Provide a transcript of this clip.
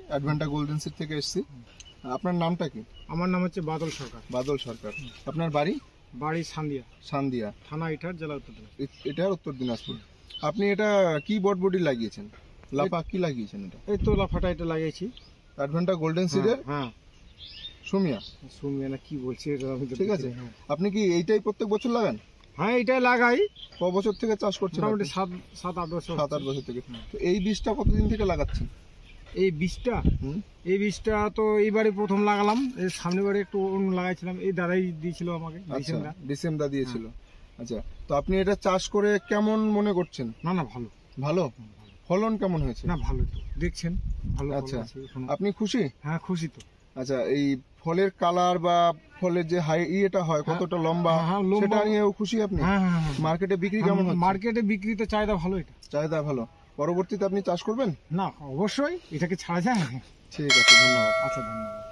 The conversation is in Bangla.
অ্যাডভেন্টা গোল্ডেন সিড থেকে এসেছি। আপনার নামটা কি? আমার নাম হচ্ছে বাদল সরকার। বাদল সরকার। আপনার বাড়ি? বাড়ি সান্দিয়া, সান্দিয়া থানা ইটার, জেলা উত্তর দিনাজপুর। এটার উত্তর দিনাজপুর। আপনি এটা কি বটবডি লাগিয়েছেন? লাফা কি লাগিয়েছেন? এটা এই তো লাফাটা এটা লাগিয়েছি, অ্যাডভেন্টা গোল্ডেন সিডের হ্যাঁ সুমিয়া। শুনবে না কি বলছি এটা আমি তো ঠিক আছে। আপনি কি এইটাই প্রত্যেক বছর লাগান? হ্যাঁ এটাই লাগাই, ক বছর থেকে চাষ করছেন? মোটামুটি 7-8 বছর। 7-8 বছর থেকে। তো এই বীজটা কতদিন থেকে লাগাচ্ছেন? এই বীজটা এই বীজটা তো এইবারে প্রথম লাগালাম, এই সামনে বারে একটু অন্য লাগাইছিলাম, এই দাদাই দিয়েছিল আমাকে। আচ্ছা, ডিসেম্বর দিয়েছিল। আচ্ছা, তো আপনি এটা চাষ করে কেমন মনে করছেন? না না ভালো ভালো। ফলন কেমন হয়েছে? না ভালো, তো দেখছেন ভালো। আচ্ছা, আপনি খুশি? হ্যাঁ খুশি তো। আচ্ছা, এই ফলের কালার বা ফলের যে ইয়েটা হয় কতটা লম্বা, সেটা নিয়েও খুশি আপনি? মার্কেটে বিক্রি কেমন হচ্ছে? মার্কেটে বিক্রিতে চাহিদা ভালো, এটা চাহিদা ভালো। পরবর্তীতে আপনি চাষ করবেন? না অবশ্যই, এটাকে ছাড়া যায়? ঠিক আছে, ধন্যবাদ। আচ্ছা ধন্যবাদ।